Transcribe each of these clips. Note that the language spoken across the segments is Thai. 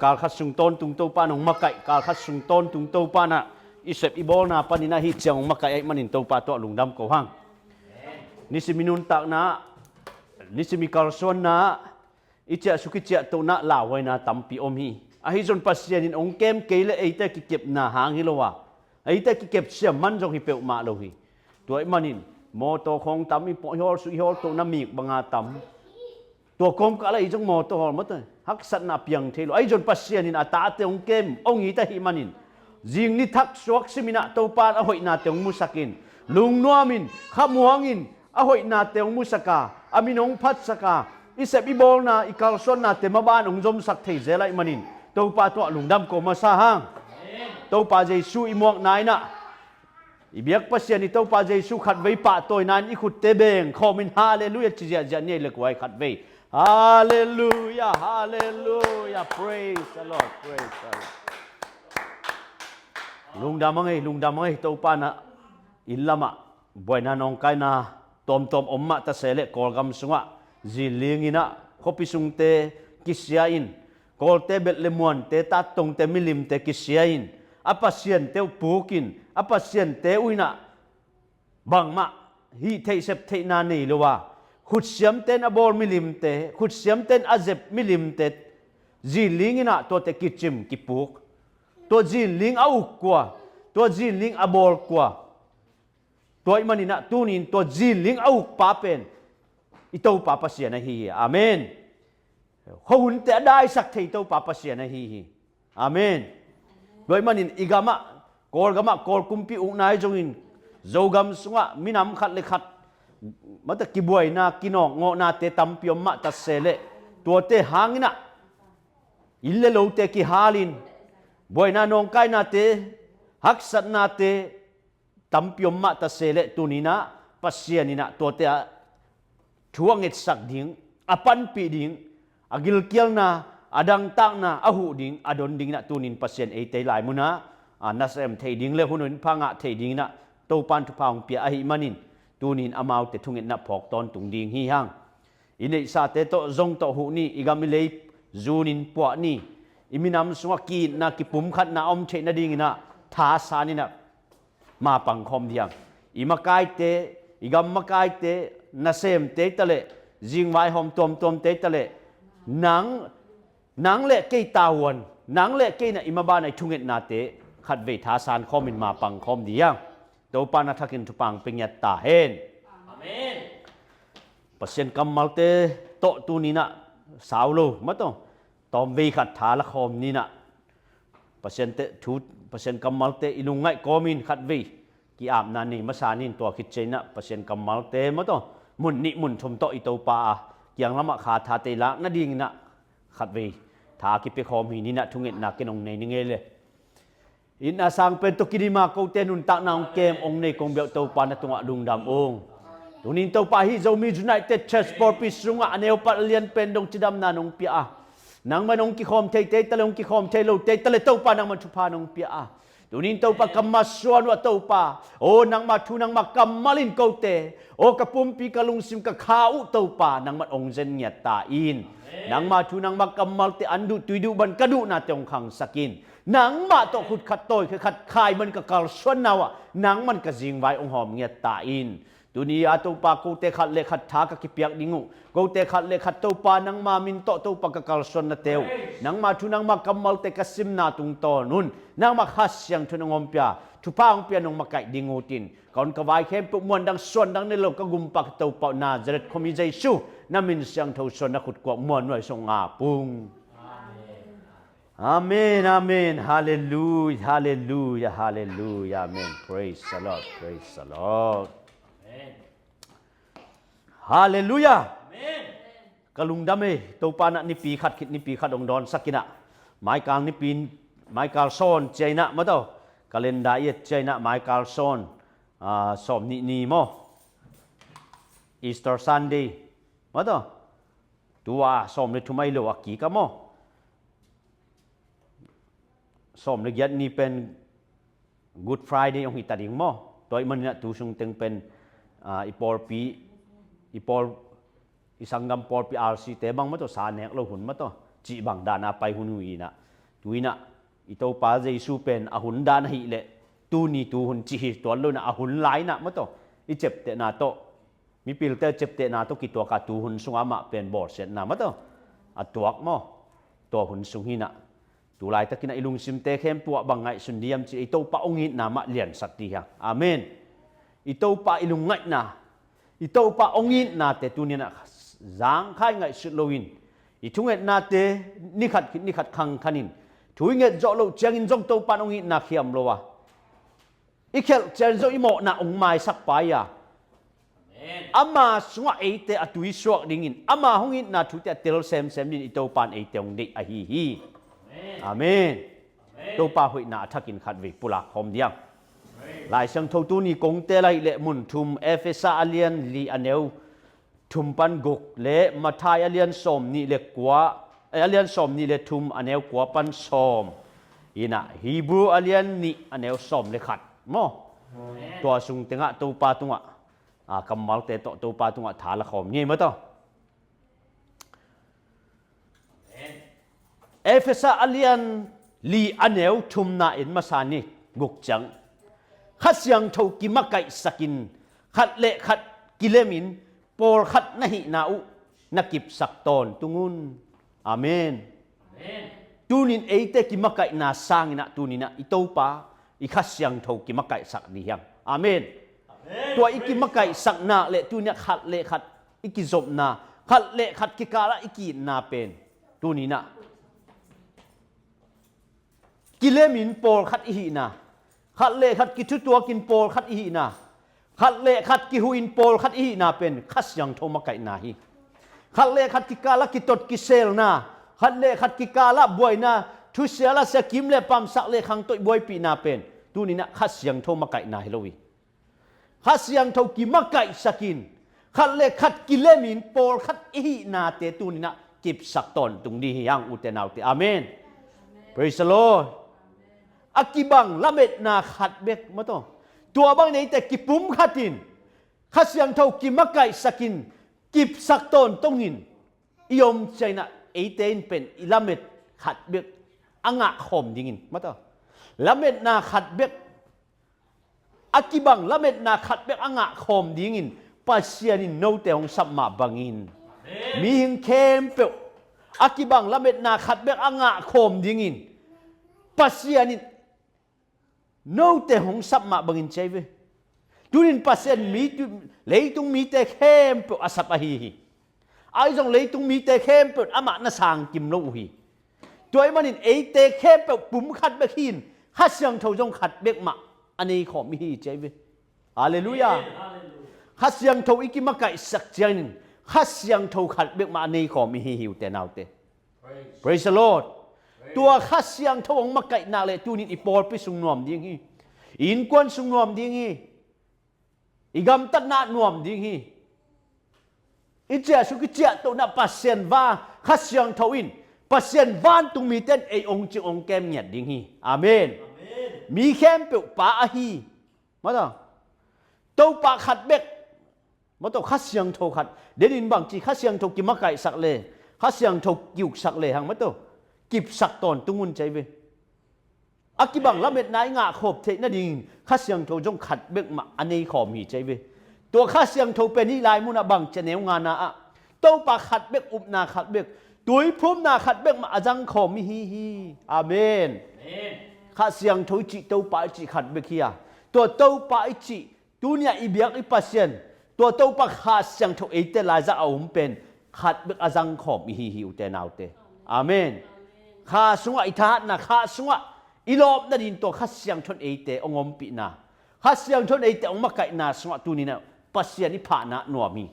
kal khat sung ton tung to pa nong makai kal khat sung ton tung to pa na isep ibol na panina hi chiang makai ai manin to pa to lungdam ko hang ni si minun tak na ni si mikal son na icha sukicha to na lawai na tampi om hi a hi zon pasien in ong kem keile eite ki kep na hang hi lowa eite ki kep siam man jong hi pe ma lo hi to ai manin mo to khong tam mi po hol su hol to na mi banga tam to kom ka lai jong mo to hol mo to hak sat na piang thelo ai jon pasien in ata te ong kem ong hi ta hi manin jing ni thak suak simina to pa a hoi na te ong musakin lung nuamin khamuangin a hoi na te ong musaka aminong phat saka isep ibol na ikal son na te maban ong jom sak thei zelai manin to pa to lungdam ko ma sa hang to pa jesu imok nai na ibiak pasien ito pa jesu khat vei pa toy nan i khut te beng khomin hallelujah chi ja ja ne le kwai khat vei hallelujah hallelujah praise the lord lungdam ngai to pa na ilama boina nong kai na tom omma ta sele kolgam sunga zilingina khopisung te kisyain kol te betlemuan te tatong te milim te kisyain apasien te pukin apasien te uina bangma hi thei sep thei na nei lowa khut siam ten abol milim te khut siam ten azep milim te zilingina to te kichim kipuk to ziling au kwa to ziling abol kwa toy manina tunin to ziling au pa pen ito pa pasien na hi amen hun te dai sak thei to pa pasien na hi amen doi manin igama kol kumpi unai jongin zogam sunga minam khat le khat mata kibuai na kinong ngo na te tampiom ma ta sele to te hangina ille lo te ki halin boina nong kai na te haksat na te tampiom ma ta sele tunina pasianina to te thuangit sak ding apan pi ding agil kial na adang tak na ahu ding adon ding na tunin pasien ei te lai muna nasem thei ding le hunun phanga thei ding na to pan thu paung pia ahi manin tunin amau te thungit na phok ton tung ding hi hang inei sa te to zong to hu ni igamilei zunin po ni iminam sunga ki na ki pum khat na om the na ding na tha sani na ma pang khom diang imakai te igam makai te nasem te tale jingwai hom tom te tale nang le kei tawon nang le kei na imaba nai thungit na te khat ve tha san khomin ma pang khom diang to pa na thakin thu pang pingyat ta hen amen pasien kamal te to tu ni na saulo mato tom ve khat tha la khom ni na pasien te thu pasien kamal te ilungai komin khat ve ki am na ni masanin to khit cheina pasien kamal te mato mun ni mun thum to i to pa kyang lama kha tha te la na ding na khat ve tha ki pe khom hi ni na thungit na kenong nei ningele in asang pen to kidima ko tenun tak naung kem ong nei kong beu to pa na tunga lungdam ong tunin to pa hi zomi united church for peace runga aneu pat lian pen dong chidam na nong pia nang manong ki khom thei te talong ki khom thei lo te tale to pa nang man thu pa nong pia tunin to pa kamaswan wa to pa o nang ma thu nang ma kamalin ko te o kapumpi kalung sim ka khau to pa nang mat ong zen nya ta in nang ma thu nang ma kamal te andu tuidu ban kadu na tong khang sakin nang ma to khut khat toy khat khai man ka kal swan nawa nang man ka jing vai ong hom nya ta in dunia to pa ko te khat le khat tha ka ki piak dingu ko te khat le khat to pa nang ma min to pa ka kal swan na teu nang ma thu nang ma kamal te ka sim na tung to nun nang ma khas yang thu nang om pia thu pa ong pia nong ma kai dingu tin kon ka vai khem pu mon dang swan dang ne lo ka gum pak to pa na zaret khomi jesu na min siang tho swan na khut kwa mon noi song nga pung amen amen hallelujah hallelujah hallelujah amen praise the lord amen hallelujah amen kalungdam e to pa na ni pi khat khit ni pi khat ong don sakina mai kang ni pin mai kal son chaina ma to kalenda ye chaina mai kal son som ni mo easter sunday ma to tua som le thumai lo aki ka mo som le yat ni pen good friday ong hitading mo toy man na tu sung teng pen ipor isanggam por pi rc te bang ma to sa nek lo hun ma to chi bang dana pai hun wi na ตุยนะอิโตปาเจซูเป็นอหุนดานหิเลตูนี่ตูหุนจิฮิตัวลุนะอหุนหลายนะมะโตอิเจ็บเตนาโตมีปิลเตอร์เจ็บเตนาโตกิตัวกาตูหุนสุงอามะเป็นบอดเสร็จนะมะโตอตัวกมอตัวหุนสุงหินะตูลายตะกินะอิลุงซิมเตเข้มปัวบังไงสุนเดียมจิอิโตปาองหินามะเลียนสักทีฮะอาเมนอิโตปาอิลุงไงนะอิโตปาองหินาเตตูนี่นะจางไข่ไงสุดโลวินอิทุงเอ็ดนาเตนิขัดคังคันินถุยเงจโลเจียงอินจงโตปานองหินาเขียมโลวะอีเคลเจนโจอิโมนาองไม้สักไปอ่ะอามาสวะเอเตอตุยสวกดิ่งอินอามาหงอินนาทุเตเตลเซมดินอิโตปานเอเตองดิอะฮีอาเมนโตปาหุยนาทักินขัดวิปุลักหอมเดียงหลายสังทตูนีกงเตไลเลมุนทุมเอเฟซาอเลียนลีอันเนวทุมปันกุกเลมาทายอเลียนสมนี่เลกัวอเลียนสมนี่เลทุมอันเนวกัวปันสมอินะฮีบรูอเลียนนี่อันเนวสมเลขัดมอตัวสุงเตงะตูปาตุงะกำมัลเตโตตูปาตุงะถาละขอมงี้มั้ยตอเอเฟซาอเลียนลีอันเนวทุมนาอินมาสานี่กุกจังขัดเสียงทูกิมักไก่สกินขัดเละขัดกิเลมินปอลขัดนะหินาอุนักกิบสักตอนตุงุนอาเมนตูนินเอเตกิมักไก่นาสร้างนะตูนินะอิโตปาอีขัดเสียงทูกิมักไก่สักดียังอาเมนตัวอีกิมักไก่สักนาเละตูเนี่ยขัดเละขัดอีกิจบนาขัดเละขัดกิกาละอีกินาเป็นตูนินะกิเลมินปอลขัดอีหินาขัดเละขัดกิทุตัวกินปอลขัดอีหินาขัดเละขัดกิหุอินปอลขัดอีหินาเป็นขัดเสียงทูมักไก่นาฮีขัดเละขัดกิกาละกิตดกิเซลนาขัดเละขัดกิกาละบวยนาทุเสียละเสกิมเละปั๊มสักเละขังตัวบวยปีนาเป็นตูนี่นะขัดเสียงทูมักไก่นาฮิโลวีขัดเสียงทูกิมักไก่สกินขัดเละขัดกิเลมินปอลขัดอีหินาเตตูนี่นะกิบสักตอนตรงนี้ยังอุเตนาวเตอาเมน Praise the Lordอากิบังละเม็ดนาขัดเบกมาต้องตัวบางในแต่กิปุ่มขัดอินขัดเสียงเท่ากิมักไก่สกินกิบสักตอนต้องอินยมใจนะเอเตนเป็นละเม็ดขัดเบกอ่างะขมดิ่งอินมาต้องละเม็ดนาขัดเบกอากิบังละเม็ดนาขัดเบกอ่างะขมดิ่งอินปัสเซียนินโนเตองสัมมาบังอินมีหิงเข้มเปวอากิบังละเม็ดนาขัดเบกอ่างะขมดิ่งอินปัสเซียนินโน้แต่หงสับมาบังอินใจเวดูนินปัสเซนมีเลยตุงมีแต่เข้มเปิดอาสับฮีไอ้จงเลยตุงมีแต่เข้มเปิดอามาณสางกิมโลฮีตัวไอ้มันนินเอเตเข้มเปิดปุ่มขัดเบกินฮัสยังเท่าจงขัดเบกมาอันนี้ขอมีฮีใจเวฮาเลลูยาฮัสยังเท่าอีกิมาไก่สักเจนินฮัสยังเท่าขัดเบกมาอันนี้ขอมีฮีหิวแต่นาวเต Praise the Lordตัวข้าเสียงทวงมาไก่นาเลตูนินอีปอลไปสุงนวมดิ้งฮีอินกวนสุงนวมดิ้งฮีอีกำตัดนาหนวมดิ้งฮีอีเจ้าสุกิเจ้าตัวนับปัสเซียนว่าข้าเสียงทวินปัสเซียนวานตุงมีเต้นไอองค์จิองแกมเงียดดิ้งฮีอาเมนมีแค่เปล่าป่าฮีมาต่อตัวป่าขัดเบกมาต่อข้าเสียงทขัดเดนินบางจีข้าเสียงทกิมาไก่สักเลข้าเสียงทกิวสักเลหังมาต่อกิบสักตอนตุงุนใจเวอากิบังละเม็ดนายงะขบเทนดิ่งข้าเสียงโทจงขัดเบกมาอันนี้ขอมีใจเวตัวข้าเสียงโทเป็นนี่ลายมุนบังจะแนวงานนะตัวปากขัดเบกอุบนาขัดเบกตุยพุ่มนาขัดเบกมาอาจังขอมีฮีอาเมนข้าเสียงโทจิตัวปากจิขัดเบกเฮียตัวปากจิตัวเนี่ยอีเบียกอีปัสเซียนตัวปากข้าเสียงโทเอเตลายจะเอาผมเป็นขัดเบกอาจังขอมีฮีอุเตนาวเตอาเมนข้าสงะอิทานะข้าสงะอีลอบนั่นดินตัวข้าเสียงชนเอเตองอมปีนาข้าเสียงชนเอเตองมาไก่นาสงะตูนี่นะปัสเซียนิผ่านะนัวมี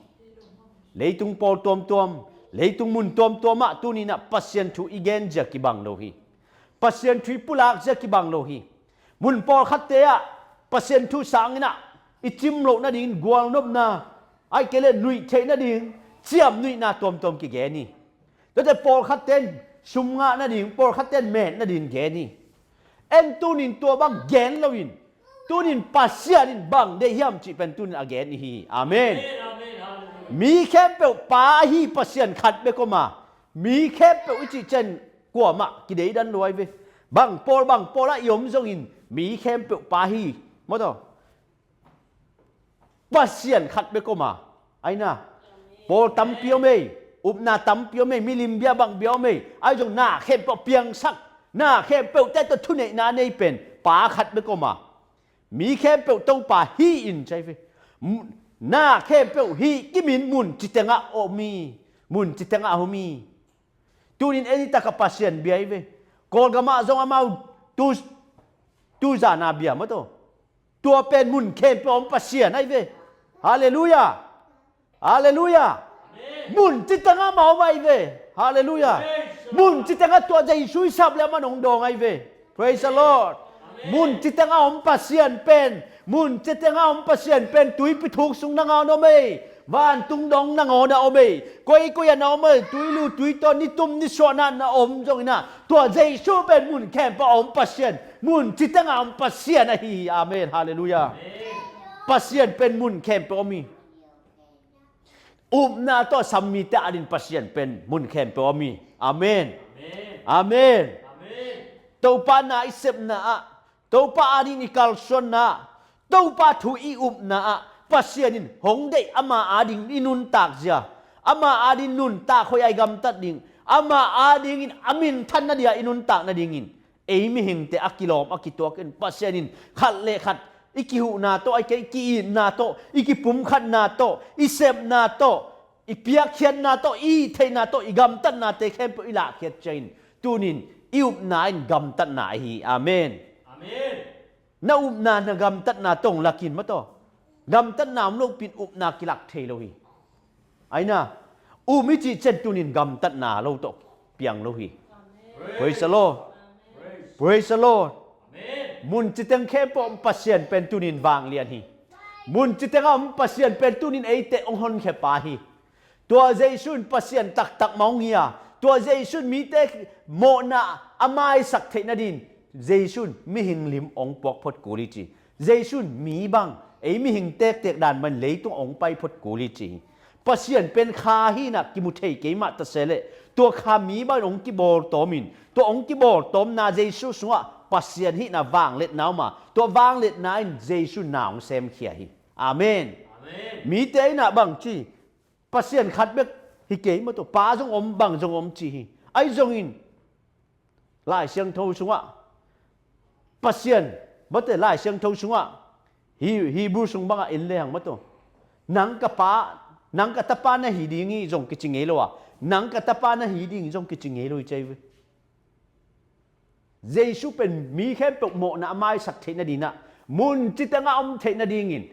เลยตุงปอลตัวมเลยตุงมุนตัวมะตูนี่นะปัสเซียนทูอีเกนจะกิบังโลฮีปัสเซียนทูปุลากจะกิบังโลฮีมุนปอลขัดเตะปัสเซียนทูสังนะอิจิมโลนั่นดินกวางนบนาไอเกเลนุยเทนั่นดินเจียมนุยนาตัวกิเกนี่แต่ปอลขัดเตนสุมงานาดิงปอลขัดเต้นแม่นาดินแกนี่เอ็นตูนินตัวบังแกนลวินตูนินปัสเซียนินบังเดียมจีเป็นตูนินอแกนนี่อาเมนมีแค่เปล่าปาฮีปัสเซียนขัดเบก็มามีแค่เปล่าอิจิเจนก กัวมะกิเดดันรวยเวบังปอละยมจงอินมีแคมเปปาฮีมะตอปัสเซียนขัดเบก็มาไอ้น่ะปอตัมเปียวเมอุบนาตัมเปียวเมมิลิมเบียบังเบียวเมไอ้จงหน้าเข้มเปเปียงสักหน้าเข้มเปแต่ตัวทุนในนาในเป็นปาขัดเบก็มามีเข้มเปต้องปาฮีอินใจเวหน้าเข้มเปฮีกิมินมุนจิตงะโอมีมุนจิตงะโฮมีตูนินเอนิตะกับปัสเซียนเบียเวกอลกะมาจงอามาตูจานาเบียมะโตตัวเป็นมุนเข้มเปอมปัสเซียนไอ้เวฮาเลลูยาฮาเลลูยามุนจิตงะมาไว้เวฮาเลลูยามุนจิตงะตัวใจช่วยซับแล้วมันองดองไอ้เว praise the lord มุนจิตงะอมปัสเซียนเป็นมุนจิตงะอมปัสเซียนเป็นตุยปิทุกสุงนางเอาโนเมวานตุงดองนางเอานะโอเมกวยกวยนะโอเมตุยลูตุยตอนนิตุมนิสวนันนะอมจงนะตัวใจช่วยเป็นมุนแค่ปอมปัสเซียนมุนจิตงะอมปัสเซียนนะฮีอาเมนฮาเลลูยาปัสเซียนเป็นมุนแค่ปอมีอุบนาโตสัมมิตะอดินปัสเซียนเป็นมุนแคมเปอมีอาเมนอาเมนโตปานาอิเซบนาโตปาอาดินิกัลซอนนาโตปาทุอีอุบนาปัสเซียนินหงได้อามาอาดิงอินุนตากเสียอามาอาดินนุนตาคอยไอกำตัดดิงอามาอาดิงินอามินทันนาเดียอินุนตากนาดิงินเอมิหิงเตอักิลอมอักิตัวกันปัสเซียนินขัดเลขัดอีกิหูนาโตไอเกอีกีนาโตอีกิปุ่มขัดนาโตอีเซบนาโตอีเปียกเขียนนาโตอีเทนาโตอีกำตันนาเตเข้มปุอิลาเขียนใจนตูนินอิอุบนาอินกำตันนาฮีอาเมนนาอุบนานกำตันนาตงลักินมะโตกำตันนามโลกปินอุบนากิลักเทโลฮีไอ้น่ะอุมิจิเจนตูนินกำตันนาโลโตเปียงโลฮีpraise the Lord praise the Lordมุนจิตังเข้มปอมปัสเซียนเป็นตูนินวางเลียนฮีมุนจิตังอมปัสเซียนเป็นตูนินเอเตองหอนแค่ปาฮีตัวเจสุนปัสเซียนตักมองเฮียตัวเจสุนมีเตโมนาอามายสักเทนดินเจสุนมีหิงลิมองปอกพดกูลิจีเจสุนมีบังไอมีหิงเตกดานมันเลยต้ององไปพดกูลิจีปัสเซียนเป็นคาฮีนักกิมุเทเกมาตะเซเลตัวคามีบ้านองกิโบตอมินตัวองกิโบตอมนาเจสุสวะปัสเซียนฮีน่ะวางเล็ดนาวมาตัววางเล็ดนายเจสุนาวเซมเขียฮีอาเมนมีเตน่ะบังจีปัสเซียนขัดเบกฮิเกยมาตัวป้าจงอมบังจงอมจีไอจงอินลายเสียงทูสวะปัสเซียนมาแต่ลายเสียงทูสวะฮีบรูสงบังอินเลหังมาตัวนังกะป้านังกะตะปานะฮีดิงีจงกิจิงเอโลวะนังกะตะปานะฮีดิงจงกิจิงเอโลใจเวเจสุเป็นมีแค่ปกโมนะไม้สักเทนดีนะมุนจิตงะอมเทนดีงิน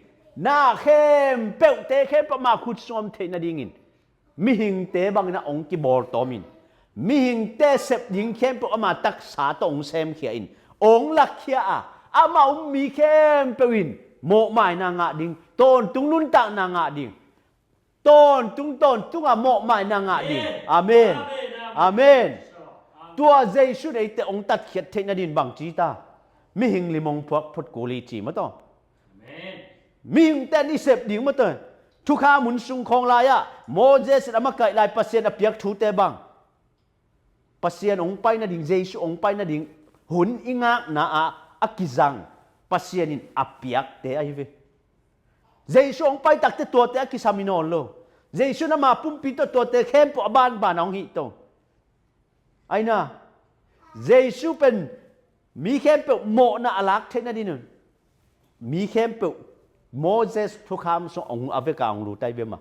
นาเข้มเปลเตเข้มประมาคุดสมเทนดีงินมิหิงเตบังนะองกิบอลตอมินมิหิงเตเสพยิงเข้มประมาตักษาตองเซมเขียอินองลักเขียอามามีเข้มเปวินโมไม้นางะดิงต้นตุงนุนตานางะดิงต้นตุงอะโมไม้นางะดิงอาเมนอาเมนตัวเจสุไอเตองตัดเขียดเทนดินบังจีตามิหิงลิมงพวกพดกูลีจีมาต่อมิหิงแต่นิเสพดิ่งมาต่อทุกข้ามุนสุงของลายะโมเสสอามาไกลายปัสเซียนอเปียกทูเตบังปัสเซียนองไปนะดิ่งเจสุองไปนะดิ่งหุนอิงะนาอากิจังปัสเซียนินอเปียกเตไอเวเจสุองไปตักเตตัวเตอกิสามินอลโลเจสุนามาปุ่มปิโตตัวเตเข้มปอบานองฮิโตไอ้น่ะเจสุเป็นมีแค่เปโมนะอลักเทนดินมีแค่เปโมเสสทุกคำสองอเวกาองรูไตเบมา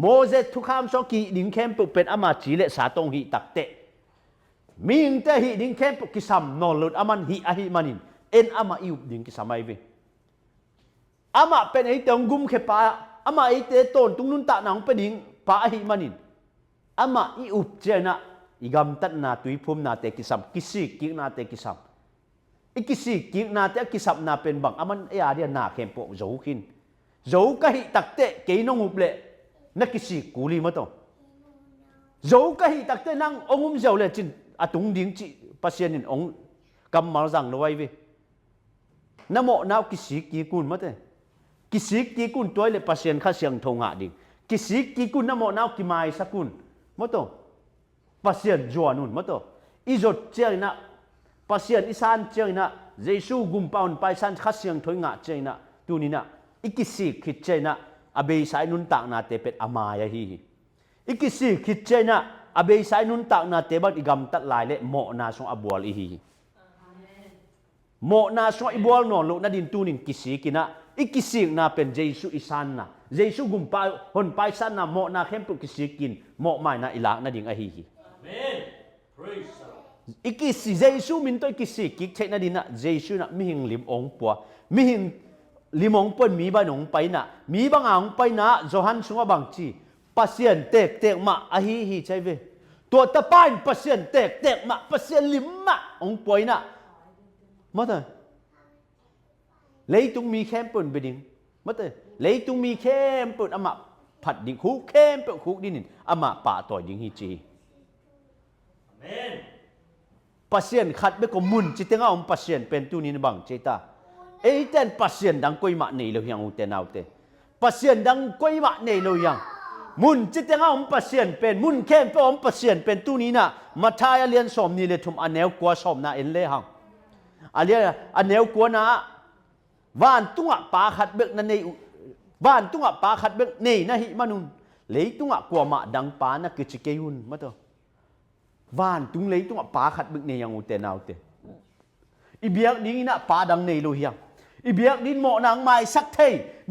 โมเสสทุกคำสองกีดิงแค่เปเป็นอามาจีเลสาตงหิตักเตมีอิงเตหิดิงแค่เปกิสามนอลุดอามันหิอาหิมันินเอ็นอามาอิวดิงกิสามไอเวอามาเป็นไอเตงกุมแค่ปาอามาไอเตต้นตุงนุนตะนังเป็นดิงปาอาหิมันินอามาอิวเจนะอีกำตัดนาตุยพุ่มนาเตกิสามกิสิกินาเตกิสามอีกิสิกินาเตกิสามนาเป็นบังอามันเอียเดียนาเข้มปกโจกินโจกะหิตักเตเกยนงอุบเลนักกิสิกูลีมาต่อโจกะหิตักเตนังองุมเจ้าเลจินอาตุงดิงจิปัสเซียนินองกำมาจังเลยเวน้ำโมนาวกิสิกีกุนมาเตกิสิกีกุนตัวเลปัสเซียนข้าเสียงทงอาดิกิสิกีกุนน้ำโมนาวกิไมสักุนมาต่อปัสเซียนจวนุนมาต่อ อีจดเจียนะปัสเซียนอีสานเจียนะเยซูกุมปอนไปสันขัดเสียงถอยงะเจียนะตูนี่นะอีกิสิคิดเจียนะอเบยสายนุนตากนาเตเป็ดอามายฮีอีกิสิคิดเจียนะอเบยสายนุนตากนาเตบัดอีกำตัดลายเละโมนาสงอบวลอีฮีโมนาสงอิบวลนอนลูกนาดินตูนินกิสิกินะอีกิสินาเป็นเยซูอีสานนะเยซูกุมปาหนไปสันนะโมนาเข้มปุกิสิกินโมไม่นะอิลากนาดิงอฮีอีกิสิเยซูมินตัวกิสิกิเทนาดินะเยซูนะมิหิงลิมองปัวมิหิงลิมองปนมีบ้านองไปนะมีบางองไปนะโจฮันสุงบางจีปัสเซียนเตกมาอฮีฮีใช่ไหมตัวตะปานปัสเซียนเตกมาปัสเซียนลิมมาองป่วยนะมาเถอะเลยตุงมีแคมป์ปนไปดิ่งมาเถอะเลยตุงมีแคมป์ปนอามาผัดดิ่งคุกแคมป์ปนคุกดิ่งอามาป่าต่อยดิ่งฮีจีปัสเซียนขัดไม่ก็มุนจิตเงาองปัสเซียนเป็นตัวนี้ในบางเจตาเอเตนปัสเซียนดังกุยมาในเรายังอุเตนเอาเตปัสเซียนดังกุยมาในเรายังมุนจิตเงาองปัสเซียนเป็นมุนแคมป์องปัสเซียนเป็นตัวนี้นะมาทายเลียนสมนี่เลยทุมอันแนวกลัวสมนะเอ็นเล่หังอันเลียอันแนวกลัวนะวานตุงปาขัดเบกนั่นในวานตุงปาขัดเบกนี่นะฮิมานุนเลยตุงกลัวมาดังปานะคือจิเกยุนมาตัววานตุงเลยตุงปาขัดเบกนี่ยังอุเตนเอาเตอีเบียกนี้นะปาดังในโลหิยังอีเบียกนี้เหมาะนางไม้สักเท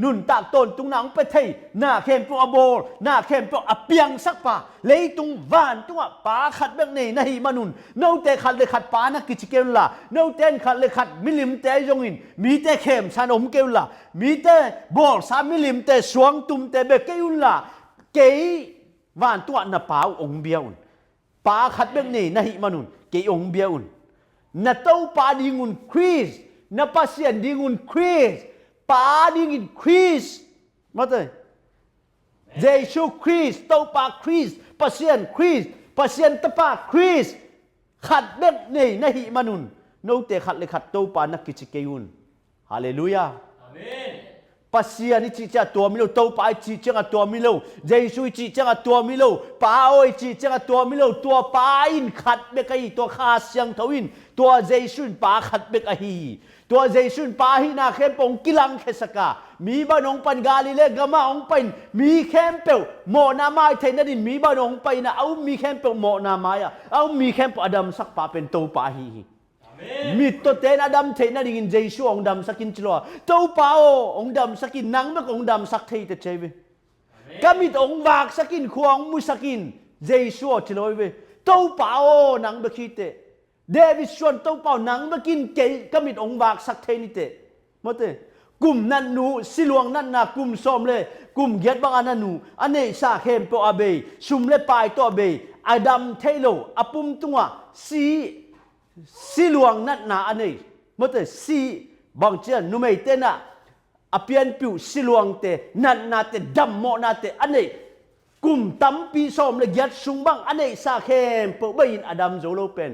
นุนตากต้นตุงนางไปเทหน้าเข้มปอโบหน้าเข้มปอเปียงสักป่าเลยตุงวานตุงปาขัดเบกนี่นะฮิมานุนเนาเตขัดเลยขัดปานะกิจเกลล่ะเนาเตนขัดเลยขัดมิลิมเตยงอินมีเตเข้มชานอมเกลล่ะมีเตบอลสามมิลิมเตสวงตุมเตเบกเกลล่ะเกยวานตัวน่ะปาองเบียวปาขัดเบกนี่นะฮิมานุนเกยองเบียวna tau pa dingun quiz na pasien dingun quiz pa dingin quiz mate Jesu quiz tau pa quiz pasien quiz pasien tapa quiz khat bek nei na hi manun no te khat le khat tau pa na kichikeyun hallelujah amen pasien ni chi cha tua mi lo tau pa chi cha tua mi lo Jesu chi cha tua mi lo pa oi chi cha tua mi lo tua pa in khat be kai tua kha siang thawinตัวเจสุนปาขัดเบกอฮีตัวเจสุนปาฮีนาเข้มปงกิลังเคสกามีบ้านองปันกาลิเลกมาองเป็นมีเข้มเปวโมนาไม้เทนดินมีบ้านองไปนะเอามีเข้มเปวโมนาไม้เอามีเข้มเปวอดัมสักปาเป็นตัวปาฮีมีตัวเตนอดัมเทนดินเจสุองดัมสักินจิโลตัวปาองดัมสักินนังเมกองดัมสักเทตเจเวก็มีองวากสักินควงมุสักินเจสุจิโลเวตัวปานังเบคิเตเดวิดชวนตัวเป่าหนังมากินเกยก็มีองค์บากสักเทนิเตมดเตกลุ่มนั้นนูสิลวงนั้นนะกลุ่มส้มเลยกลุ่มเกียรติบางอันนั้นนูอันนี้สาเข้มเปออาเบยซุมเล่ปลายตัวเบยอดัมเทโลอปุ่มตัวสิลวงนั้นนะอันนี้มดเตสิบางเจ้านูไม่เตนะอเปียนปิวสิลวงเตนั้นนาเตดัมโมนาเตอันนี้กลุ่มตั้มปีส้มเลยเกียรติซุงบังอันนี้สาเข้มเปอเบยินอดัมโจโลเป็น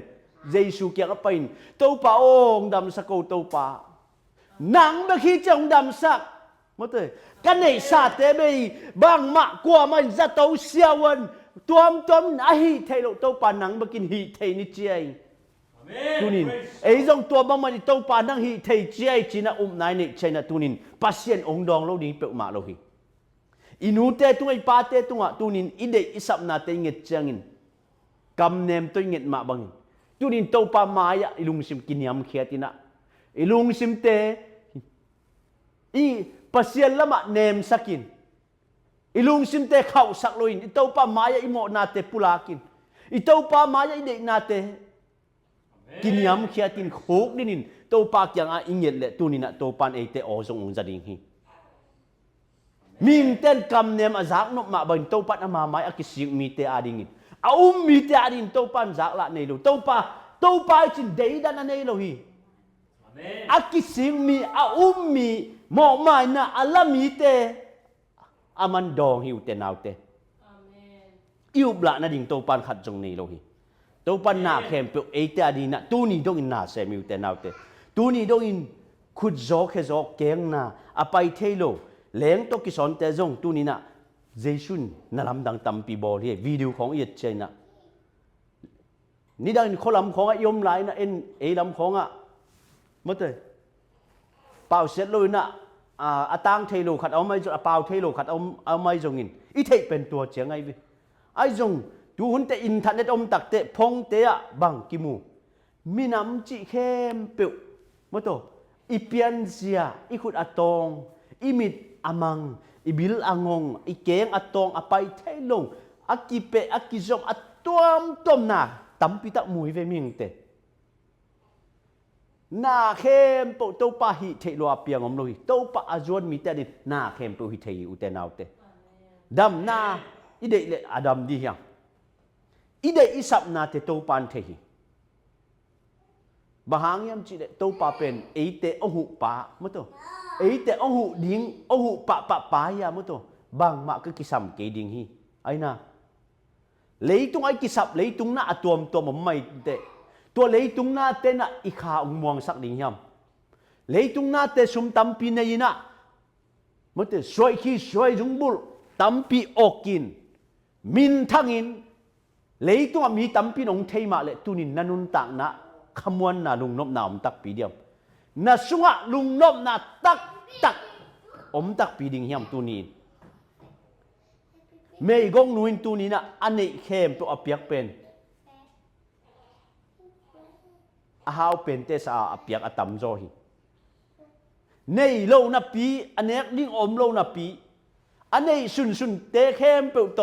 เยซูเกียร์ไปน์ตัวป่าองดำสักตัวป่าหนังเมื่อกี้จะองดำสักมาเถอะกันในศาสตร์เตะไปบางมากกว่ามันจะตัวเสียวันตัวอหิเทโลตัวป่าหนังเมื่อกี้หิเทนิเจียตุนินไอ้จงตัวบางมันตัวป่าหนังหิเทเจียจีน่านายเนี่ยใช่น่ะตุนินปัสเซียนองดองเราดีเปิดมาเราหิอินูเตตัวไอ้ป่าเตตัวตุนินอิเดอิสับนาเตเงจจังอินกำเนมตัวเงจมาบางจุนินตัวปามายะอิลุงซิมกินยามเขียตินะอิลุงซิมเตอีปัสเซียนละมะเนมสักินอิลุงซิมเตเข้าสักโลอินอิตัวปามายะอิโมนาเตปุลากินอิตัวปามายะอิเดนาเตกินยามเขียตินโคกดินินตัวปากยังอิงเยเลตุนินะตัวปานเอเตออซงองจะดิงฮีมีมเต้นกำเนมอาจักนกมาบันตัวปัดอามาไม้อากิสิงมีเตอาดิงินเอามีแต่ดินตัวปันจากละในโลตัวปาจินเดียดานในโลฮีอากิสิงมีเอามีหมอไม่นะอัลลมีเตอามันดองหิวเตนาวเตอิวบละนะดิงตัวปันขัดจงในโลฮีตัวปันนาเข้มเปเอเตดินะตัวนี้ดงอินนาเซมิวเตนาวเตตัวนี้ดงอินขุดโจกเฮโจกเก่งนะอไปเทโลเลี้ยงตัวกิสอนเตจงตัวนี้นะเจสุนนลำดังตัมปีบอลเฮวิดีโอของเอียดเจนะ นี่ดังคนลำของยมหลายนะเอลำของมดเลยเป่าเสร็จเลยนะตังเทโลขัดเอาไม่จงเป่าเทโลขัดเอาไม่จงอินอีเทเป็นตัวเจียงไงวิไอจงดูหุ่นแต่อินทันเน็ตตักเตะพงเตะบังกิมูมีน้ำจิเข้มเปียวมดอีเปียนเสียอีขุดอัตองอีมิดอามังอีบิลอางงอีเกงอัตองอไปเทลงอากิเปอากิจอมอัตวมต้มนาตั้มปิตะมวยเวมิงเตนาเข้มเปียวตัวปะหิเทโลอาเปียงอมลุยตัวปะอาจวนมีแต่ดินาเข้มเปียวหิเทยอุเตนาวเตดำนาอีเดเลอดัมดียังอีเดอิสับนาเตตัวปันเทหิบางยามจีเดตัวปะเป็นเอเตอหุปะมั้งตัวเอเตอหุดิ้งอหุปะปะยามั้งตัวบางมากก็กิสัมเกดิ้งฮีไอ้น่ะเลยตรงไอ้กิสับเลยตรงน่ะตัวมันไม่เตตัวเลยตรงน่ะเตน่ะอีขาองมวงสักดิ้งยามเลยตรงน่ะเตสุมตัมปีเนยินะมั้งตัวสวยขี้สวยจุงบุลตัมปีออกกินมินทั้งอินเลยตรงมีตัมปีนองเทมาเลยตุนินนันุนตักนะขมวนนาลุงนบนาอมตักปีเดียมนาสุงะลุงนบนาตักอมตักปีดิ่งเฮียมตัวนี้เมย์กงนุนตัวนี้นะอันนี้เข้มตัวอเปียกเป็นอาหาวเป็นเตสาอเปียกอตัมโจฮีในโลนับปีอันนี้ดิ่งอมโลนับปีอันนี้สุนเตเข้มเปิดโต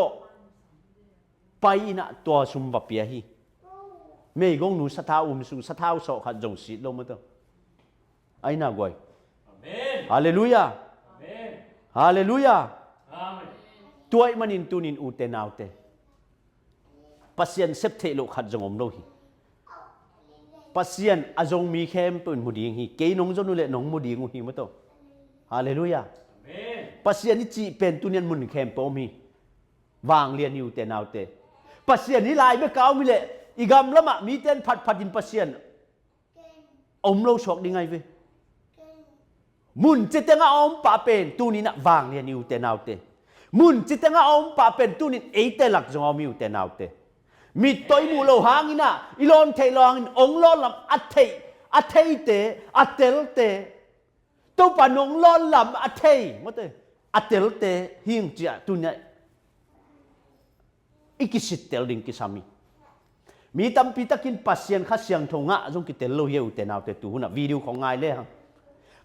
ไปนะตัวซุมบเปียฮีเมย์กงนูสะท้าสุสะท้าโสขัดจงสิลงมาตัวไอ้น่ากวยฮาเลลูยาฮาเลลูยาตัวมันอินตุนินอูเตนาวเตปัสยันเซปเทโลขัดจงอมโลฮีปัสยันอาจงมีเข้มเป็นมุดีงฮีเกยนงจนุเลนงมุดีงฮีมาตัวฮาเลลูยาปัสยันนี่จีเป็นตุนินมุนเข้มปอมีวางเรียนอยู่เตนาวเตปัสยันนี่ลายไม่เก่ามิเลอีกำละมะมีเต้นผัดดินปัสยันอมโลชอกดีไงเวมุนจิตงาอมปะเป็นตูนี้นะวางเรียนอยู่เตนาวเตมุนจิตงาอมปะเป็นตูนี้เอเตหลักจงอมอยู่เตนาวเตมีตัวมูโลหางินะอีลอนเทลององลอนลำอัเทเตอัเตลเตตัวปานองลอนลำอัเทมดเตอัเตลเตหิงจีตูนี้อีกิสิตเตลดิงกิสามีมีตั้มปีตะกินปัสยันข้าเสียงทงะจงกิเตลโลเยอุเตนาวเตตูนะวิดีโอของไงเลยฮะ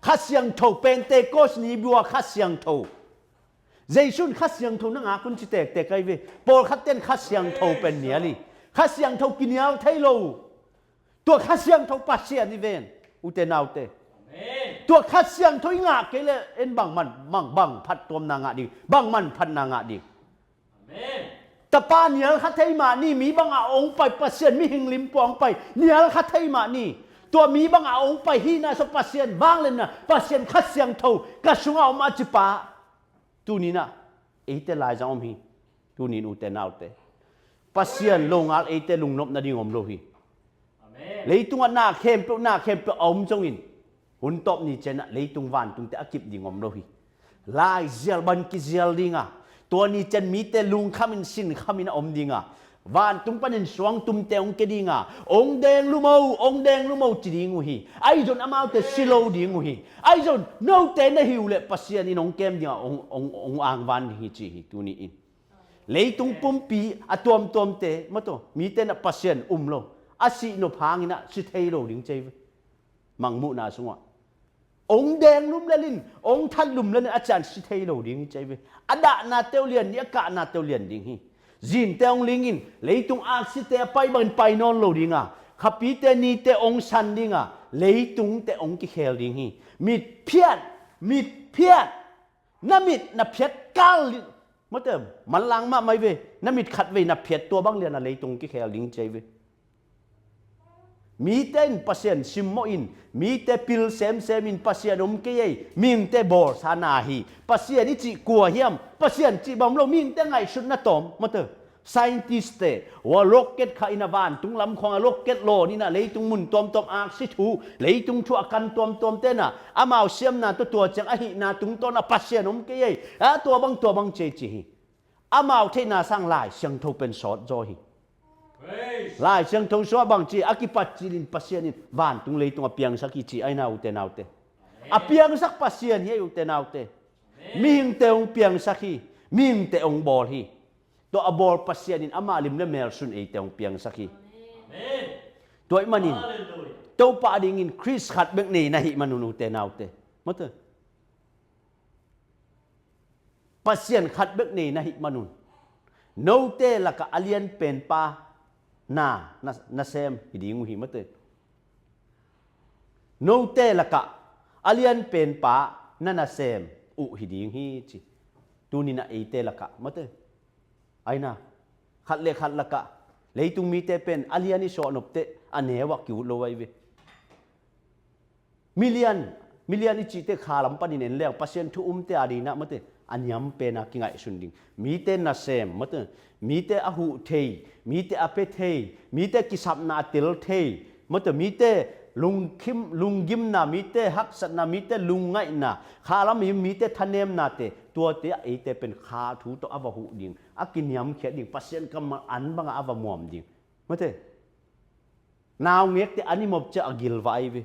ข้าเสียงทงเป็นเตโกสนีบัวข้าเสียงทงเจสุนข้าเสียงทงนั่งอาคุณจิเตกเตกไอเวปอลข้าเต้นข้าเสียงทงเป็นเนียลีข้าเสียงทงกินยาวไทโลตัวข้าเสียงทงปัสยันนี่เวนอุเตนาวเตตัวข้าเสียงทงงาเกลเอ็นบังมันบังพัดตัวนางาดีบังมันพัดนางาดีแต่ป้าเนียลคัดไทมานี่มีบางอาองไปปัสเซียนมีหิงลิมปองไปเนียลคัดไทมานี่ตัวมีบางอาองไปฮีนาสปัสเซียนบางเลยนะปัสเซียนคัดเสียงเท่ากระสุงเอามาจิปาตูนี้นะเอเตลายจอมฮีตูนี้อุเตนาวเตปัสเซียนลงอาเอเตลุงนบนาดีงอมโลฮีเลยตุงหน้าเข้มเปอมจงอินหุ่นตบนี่เจนะเลยตุงวันตุงเตอกิบดีงอมโลฮีลายเซียลบันกิเซียลดิงะตัวนี้จะมีแต่ลุงขมินสินขมินอมดิงะวานตุงปันสวงตุมเตองเกดิงะองแดงลุโมจีดิงูฮีไอจนอามาเตสิโลดิงูฮีไอจนโนเตนหิวเลปัสยานีนองเกมดิงะองอ่างวันฮีจีฮีตัวนี้อินเลยตุงปุ่มปีอะตัวมเตมาตัวมีแต่นะปัสยานโลอาศิโนพางินะสิเทโลดิงเจวมังมุนาสงะองแดงลุ่มเลลินองท่านลุ่มเลลินอาจารย์สิเทโลดิงใจเวอดานาเตวเลียนเนี่ยกะนาเตวเลียนดิงฮีจินเตองลิงอินเลยตุงอาสิเตไปบันไปนอนโลดิงะขับปีเตนีเตองสันดิงะเลยตุงเตองกิเคลดิงฮีมิดเพียดน้ำมิดนับเพียดก้าวมาเติมมันลังมาไม่เวน้ำมิดขัดเวนับเพียดตัวบางเรียนอะไรตุงกิเคลดิงใจเวมีแต่ปัสยันซิมโมอินมีแต่พิลเซมอินปัสยันอมเกยมิงแต่บอร์สานาฮีปัสยันนี่จีกัวเฮียมปัสยันจีบอมโลมิงแต่ไงชุดนัตอมมาเตอ scientist ว่าโรเก็ตข้าอินาวานตุงลำของโรเก็ตโลนี่นะเลยตุงมุนตอมอาร์ซิทูเลยตุงชัวกันตอมเต้น่ะอามาเสียมน่ะตัวจังอหิน่ะตุงต้นปัสยันอมเกยตัวบังเจจีอามาเทน่ะสร้างลายเสียงทูเป็นสอดจอฮี ลายเสียงทงซัวบางจีอากิปัจจิลินปัสเซียนินวานตุงเลยตุงอเปียงสักจีไอนาอุเตนาวเตอเปียงสักปัสเซียนเฮอุเตนาวเตมีหิงเตองเปียงสักฮีมีหิงเตองบอลฮีตัวอบอลปัสเซียนินอามาลิมเลเมลซุนเอเตองเปียงสักฮีตัวมันนินตัวปาดิงินคริสขัดเบกนี่นะฮิมันอุเตนาวเตมั้งเถอะปัสเซียนขัดเบกนี่นะฮิมันอุโนเตละกะอเลียนเป็นปาna sem hidingu hi mate no te laka alian pen pa na sem u hiding hi chi tuni na e te laka mate aina khat laka leitung mi te pen aliani so nop te anewa kiu lo wai ve million ichi te khalam panin en leng pasien thu te adina mate anyam pe na kingai sunding mi te na sem mate mi te ahu thei mi te ape thei mi te kisap na til thei mate mi te lungim na mi te haksat na mi te lungai na khalam mi te thanem na te tua te e te pen kha thu to awahu ding akinyam khe ding pasien kam an banga awamom ding mate naw ngek te animop cha agil vai ve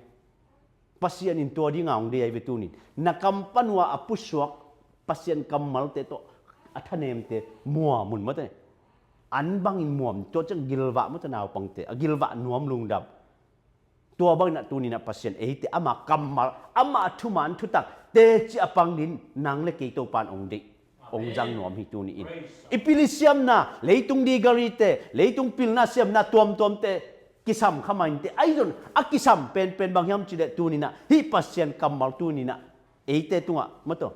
pasien in tua ding ngaung de ai ve tunin nakam panwa apuswak pasien kamal te to athanem te mua mun mate an bang in muam to chang gilwa mate naw pangte agilwa nuam lungdap tua bang na tuni na pasien e te ama kamal ama thuman thutak te chi apang din nang le ke to pan ong de ong jang nuam hi tuni in ipilisiam na leitung di gari te leitung pil na siam na tuam te kisam khamain te aidon akisam pen bangyam chi de tuni na hi pasien kamal tuni na e te tunga mato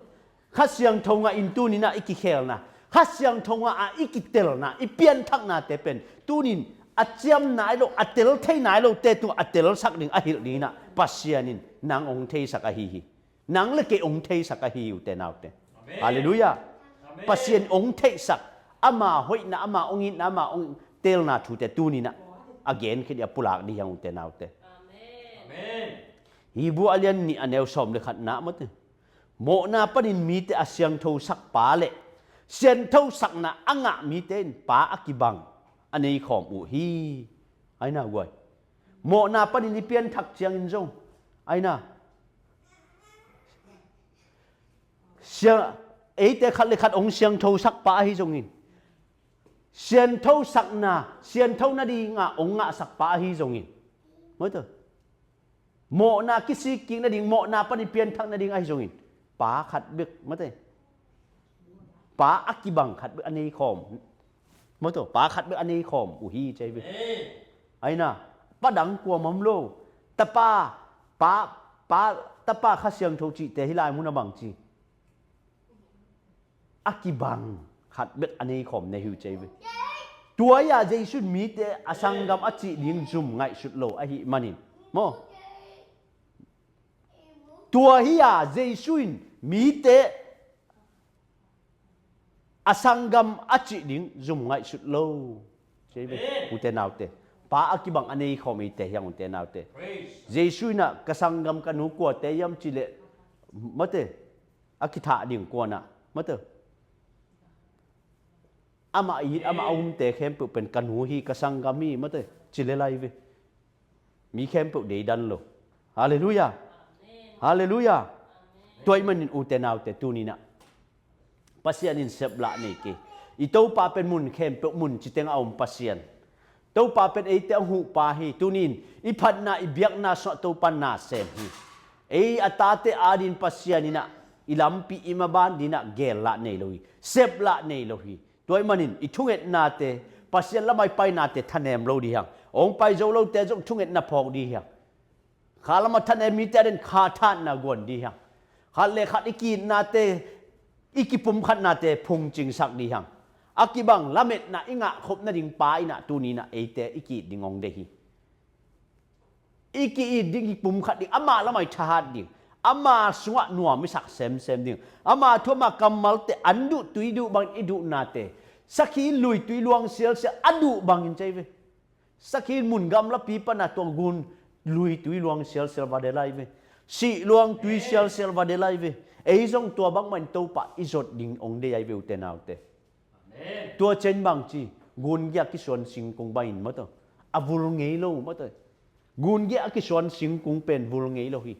khasyang thonga in tuni na ikikhel na khasyang thonga a ikitel na ipian thak na te pen tunin achiam nai lo atel thei nai lo te tu atel sak ding a hil ni na pasianin nang ong thei sak a hi nang le ke ong thei sak a hi u te naw te hallelujah pasien ong thei sak ama hoi na ama ong in ama ong tel na thu te tuni na again khid ya pulak di yang u te naw te amen hibu alian ni aneu som le khat na mate mo na panin mi te asyang tho sak pa le sian tho sak na anga mi ten pa akibang anei khom u hi aina goi mo na panin ni pian thak chiang in jong aina sia ei te khat le khat ong siang tho sak pa hi jong in sian tho sak na sian tho na di nga ong nga sak pa hi jong in moi to mo na kisi king na ding mo na panin pian thak na ding ai jong in pa khat bek mate pa akibang khat bek anei khom moto pa khat bek anei khom u hi chai be aina padang kwa mamlo tapa pa tapa khasyang tho chi te hilai mun bang chi akibang khat bek anei khom ne hu chai be tua ya jaisun mi te asangam achi ding zum ngai sut lo a hi manin mo tua hiya jaisun mi te asangam achi ding zum ngai sut lo chei be ute naw te pa akibang anei khomi te yang ute naw te jesu na kasangam kanu ko te yam chile mate akitha ding ko na mate ama yit ama te khem pu pen kanu hi kasangami mate chile lai ve mi khem pu de dan lo hallelujah hallelujah toy manin ute naw te tunina pasianin sebla ni ki ito pa pen mun khem pe mun chiteng aum pasian to pa pen ei te hu pa hi tunin iphat na ibyak na so to pan na sem hi ei atate adin pasianina ilampi imaban dina gel la nei loi sebla nei loi toy manin ithunget na te pasian lamai pai na te thanem lo di hang ong pai zo lo te jong thunget na phok di hang khalama thanem mi te den kha than na gon di hang khale khat ikin na te ikipum khat na te phung ching sak di hang akibang lamet na inga khop na ding pai na tuni na ete iki dingong de hi iki ding ipum khat ding ama lamai thahat ding ama suwa nuam mi sak sem ding ama thoma kamal te andu tuidu bang idu na te sakhi lui tui luang sial se adu bang in chai ve sakhi mun gam la pi pa na tong gun lui tui luang sial sel va de lai ve si luang tui sial sel va de lai ve ei jong tua bang man to pa izot ding ong de ai ve te naw te tua chen bang chi gun gya ki son sing kung bain mo to avul ngei lo mo to gun gya ki son sing kung pen vul ngei lo hi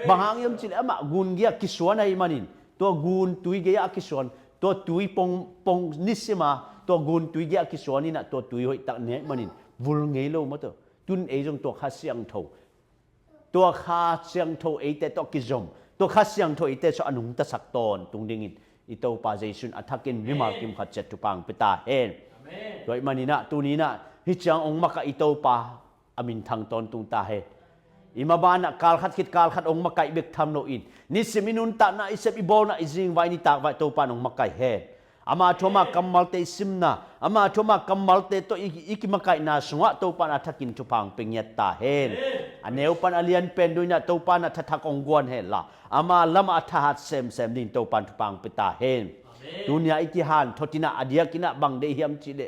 bahang yam chile ama gun gya ki son ai manin to gun tui gya ki son to tui pong nisima to gun tui gya ki son ni na to tui hoi tak ne manin vul ngei lo mo to tun e jong to kha siang tho to kha siang tho e te to ki zom to kha siang tho e te so anung ta sak ton tung dingin ito pa jaisun athakin mimal kim khat chet tu pang pita hen roi manina tunina hi chang ong maka ito pa amin thang ton tung ta he imabana kal khat ong makai bek tham no in ni seminun ta na isep ibol na izing vai ni tak vai to pa ong makai he ama thoma kamal te simna ama thoma kamal te to ikimakai na sunga to pa na thakin tu pang pengyat ta hen aneu pan alian pen duina to pa na thak ong gwan he la ama lama thahat sem din to pan tu pang pita hen dunia ikihan thotina adia kina bang de hiam chile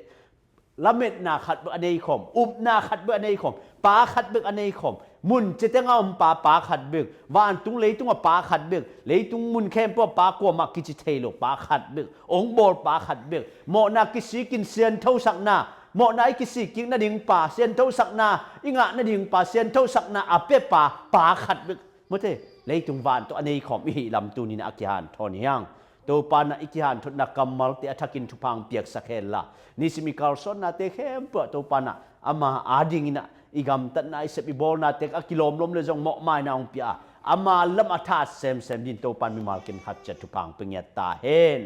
lamet na khat bu anei khom up na khat bu anei khom pa khat bu anei khom mun chetanga pa khat bu wan tung leitung pa khat bu leitung mun khem po pa ko ma ki chi thelo pa khat bu ong bol pa khat bu mo na ki si kin sian thau sak na mo na ki si kin na ding pa sian thau sak na inga na ding pa sian thau sak na ape pa khat bu mo te leitung wan to anei khom hi lam tu ni na akyan thon yang to pa na ikihan thot na kamal te athakin thupang piak sakhela ni simi karson na te khem po to pa na ama ading ina igam tat na isep ibol na te akilom lom le jong mo mai na ong pia ama lam athat sem din to pan mi mal kin khat chet thupang pengyat ta hen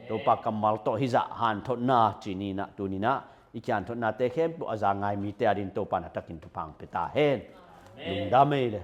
to pa kamal to hiza han thot na chini na tu ni na ikihan thot na te khem po aza ngai mi te adin to pan atakin thupang peta hen lung da me le